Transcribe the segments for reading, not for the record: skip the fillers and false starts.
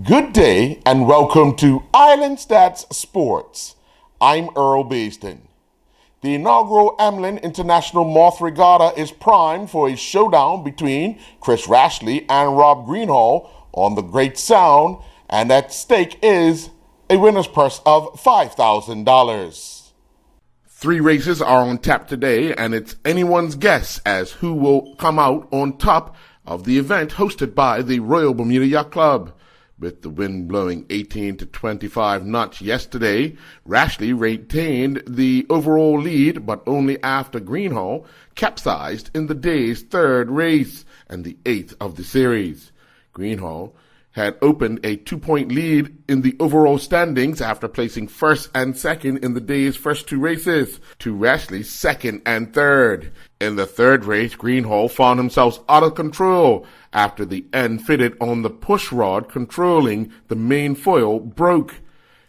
Good day and welcome to Islandstats Sports. I'm Earl Baston. The inaugural Emlyn International Moth Regatta is primed for a showdown between Chris Rashley and Rob Greenhall on the Great Sound, and at stake is a winner's purse of $5,000. 3 races are on tap today, and it's anyone's guess as who will come out on top of the event hosted by the Royal Bermuda Yacht Club. With the wind blowing 18 to 25 knots yesterday, Rashley retained the overall lead, but only after Greenhall capsized in the day's 3rd race and the 8th of the series. Greenhall had opened a 2-point lead in the overall standings after placing 1st and 2nd in the day's first 2 races, to Rashley's 2nd and 3rd. In the 3rd race, Greenhall found himself out of control after the end fitted on the push rod controlling the main foil broke.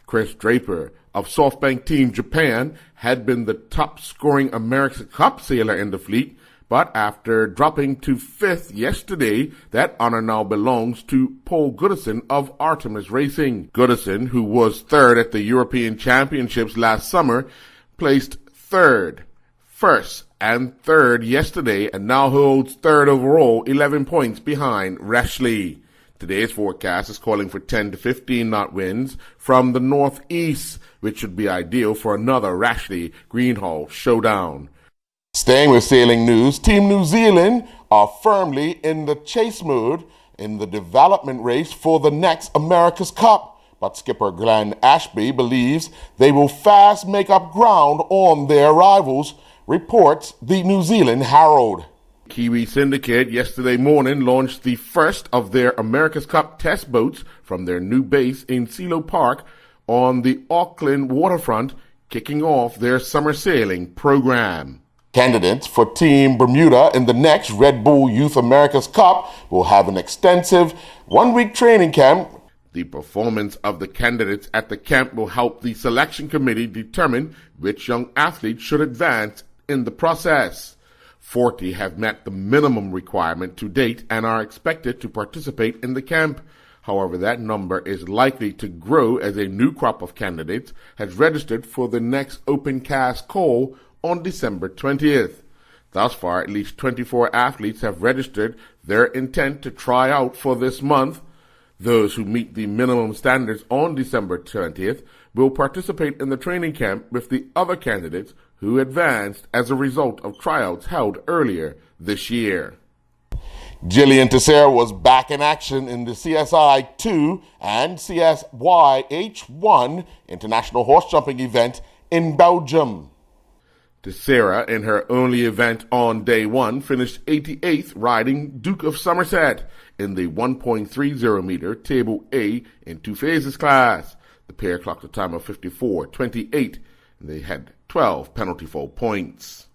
Chris Draper of SoftBank Team Japan had been the top-scoring America's Cup sailor in the fleet, but after dropping to 5th yesterday, that honor now belongs to Paul Goodison of Artemis Racing. Goodison, who was 3rd at the European Championships last summer, placed 3rd, 1st, and 3rd yesterday, and now holds 3rd overall, 11 points behind Rashley. Today's forecast is calling for 10 to 15 knot winds from the northeast, which should be ideal for another Rashley-Greenhall showdown. Staying with sailing news, Team New Zealand are firmly in the chase mode in the development race for the next America's Cup, but skipper Glenn Ashby believes they will fast make up ground on their rivals, reports the New Zealand Herald. Kiwi Syndicate yesterday morning launched the first of their America's Cup test boats from their new base in Silo Park on the Auckland waterfront, kicking off their summer sailing program. Candidates for Team Bermuda in the next Red Bull Youth America's Cup will have an extensive 1-week training camp. The performance of the candidates at the camp will help the selection committee determine which young athletes should advance in the process. 40 have met the minimum requirement to date and are expected to participate in the camp. However, that number is likely to grow as a new crop of candidates has registered for the next open cast call on December 20th. Thus far, at least 24 athletes have registered their intent to try out for this month. Those who meet the minimum standards on December 20th will participate in the training camp with the other candidates who advanced as a result of tryouts held earlier this year. Jillian Teixeira was back in action in the CSI 2 and CSYH1 International Horse Jumping event in Belgium. Teixeira, in her only event on day 1, finished 88th riding Duke of Somerset in the 1.30-meter Table A in 2 phases class. The pair clocked a time of 54.28, and they had 12 penalty foul points.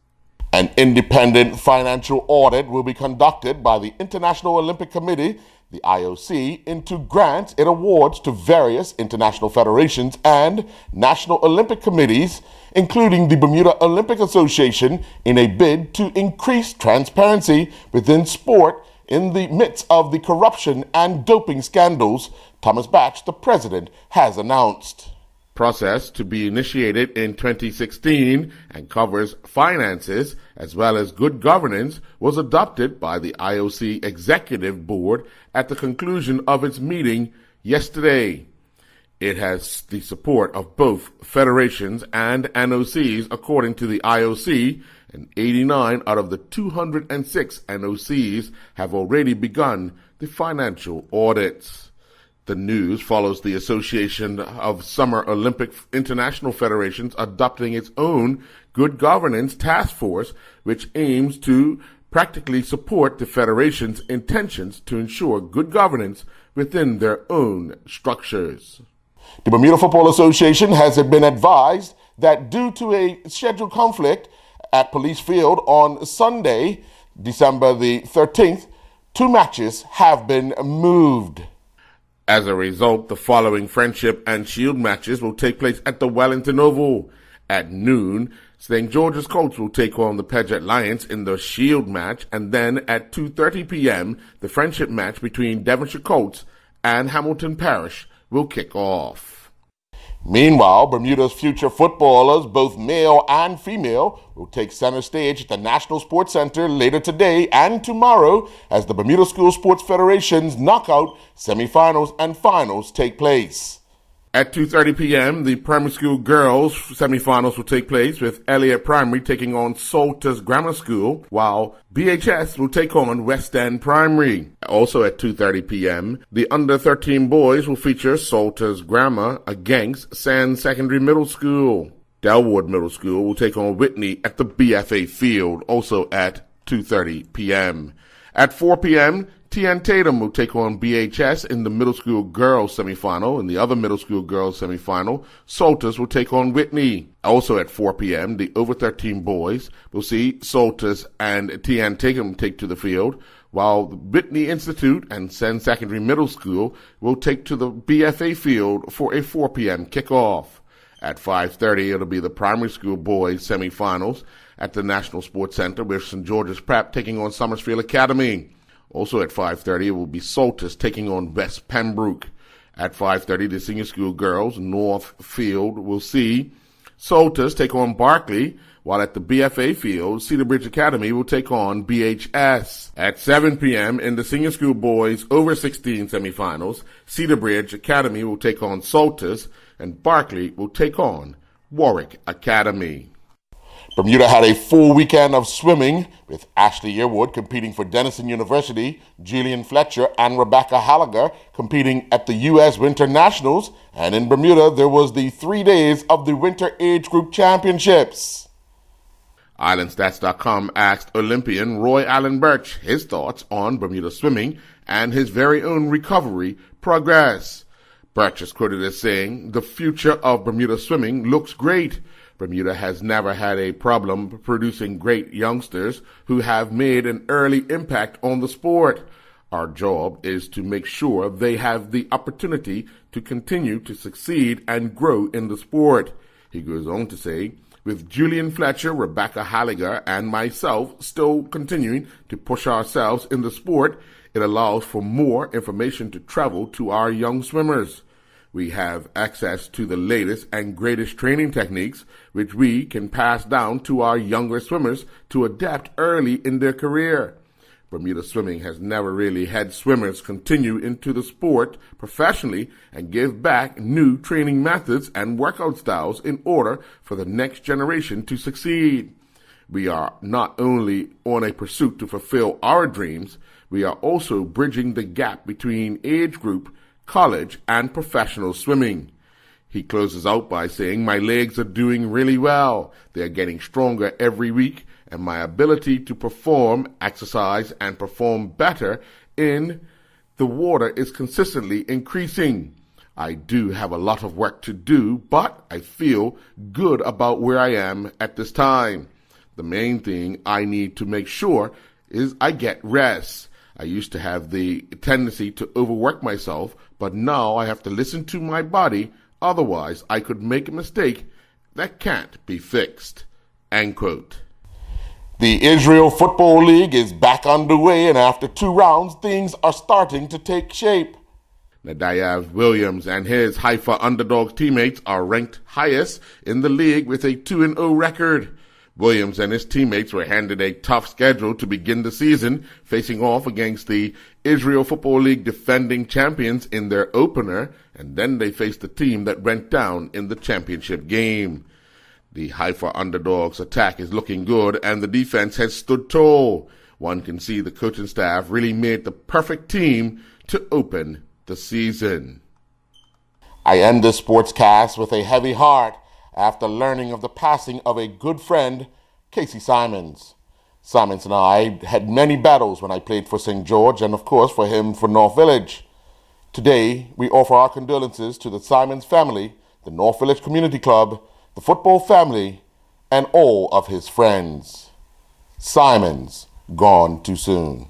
An independent financial audit will be conducted by the International Olympic Committee, the IOC, into grants it awards to various international federations and national Olympic committees, including the Bermuda Olympic Association, in a bid to increase transparency within sport in the midst of the corruption and doping scandals, Thomas Batch, the president, has announced. Process to be initiated in 2016 and covers finances as well as good governance was adopted by the IOC Executive Board at the conclusion of its meeting yesterday. It has the support of both federations and NOCs according to the IOC, and 89 out of the 206 NOCs have already begun the financial audits. The news follows the Association of Summer Olympic International Federations adopting its own Good Governance Task Force, which aims to practically support the Federation's intentions to ensure good governance within their own structures. The Bermuda Football Association has been advised that due to a scheduled conflict at Police Field on Sunday, December the 13th, 2 matches have been moved. As a result, the following Friendship and Shield matches will take place at the Wellington Oval. At noon, St. George's Colts will take on the Paget Lions in the Shield match, and then at 2:30 p.m., the Friendship match between Devonshire Colts and Hamilton Parish will kick off. Meanwhile, Bermuda's future footballers, both male and female, will take center stage at the National Sports Center later today and tomorrow as the Bermuda School Sports Federation's knockout semifinals and finals take place. At 2:30 p.m., the primary school girls semifinals will take place with Elliott Primary taking on Salters Grammar School, while BHS will take on West End Primary. Also at 2:30 p.m., the under-13 boys will feature Salters Grammar against Sands Secondary Middle School. Delwood Middle School will take on Whitney at the BFA Field, also at 2:30 p.m. At 4 p.m., T.N. Tatum will take on BHS in the middle school girls semifinal. In the other middle school girls semifinal, Salters will take on Whitney. Also at 4 p.m., the over 13 boys will see Salters and T.N. Tatum take to the field, while the Whitney Institute and Senn Secondary Middle School will take to the BFA Field for a 4 p.m. kickoff. At 5:30, it'll be the primary school boys semifinals at the National Sports Center with St. George's Prep taking on Summersfield Academy. Also at 5:30, it will be Salters taking on West Pembroke. At 5:30, the senior school girls, Northfield, will see Salters take on Berkeley, while at the BFA Field, Cedar Bridge Academy will take on BHS. At 7 p.m., in the senior school boys over 16 semifinals, Cedar Bridge Academy will take on Salters, and Berkeley will take on Warwick Academy. Bermuda had a full weekend of swimming with Ashley Yearwood competing for Denison University, Julian Fletcher and Rebecca Halliger competing at the U.S. Winter Nationals, and in Bermuda there was the 3 days of the Winter Age Group Championships. Islandstats.com asked Olympian Roy Allen Birch his thoughts on Bermuda swimming and his very own recovery progress. Birch is quoted as saying, "The future of Bermuda swimming looks great. Bermuda has never had a problem producing great youngsters who have made an early impact on the sport. Our job is to make sure they have the opportunity to continue to succeed and grow in the sport." He goes on to say, "With Julian Fletcher, Rebecca Halliger, and myself still continuing to push ourselves in the sport, it allows for more information to travel to our young swimmers. We have access to the latest and greatest training techniques, which we can pass down to our younger swimmers to adapt early in their career. Bermuda swimming has never really had swimmers continue into the sport professionally and give back new training methods and workout styles in order for the next generation to succeed. We are not only on a pursuit to fulfill our dreams, we are also bridging the gap between age group, college, and professional swimming." He closes out by saying, "My legs are doing really well. They are getting stronger every week, and my ability to perform, exercise, and perform better in the water is consistently increasing. I do have a lot of work to do, but I feel good about where I am at this time. The main thing I need to make sure is I get rest. I used to have the tendency to overwork myself, but now I have to listen to my body, otherwise I could make a mistake that can't be fixed." End quote. The Israel Football League is back underway, and after 2 rounds, things are starting to take shape. Nadav Williams and his Haifa Underdogs teammates are ranked highest in the league with a 2-0 record. Williams and his teammates were handed a tough schedule to begin the season, facing off against the Israel Football League defending champions in their opener, and then they faced the team that went down in the championship game. The Haifa Underdogs attack is looking good, and the defense has stood tall. One can see the coaching staff really made the perfect team to open the season. I end this sportscast with a heavy heart after learning of the passing of a good friend, Casey Simons. Simons and I had many battles when I played for St. George and, of course, for him for North Village. Today, we offer our condolences to the Simons family, the North Village Community Club, the football family, and all of his friends. Simons, gone too soon.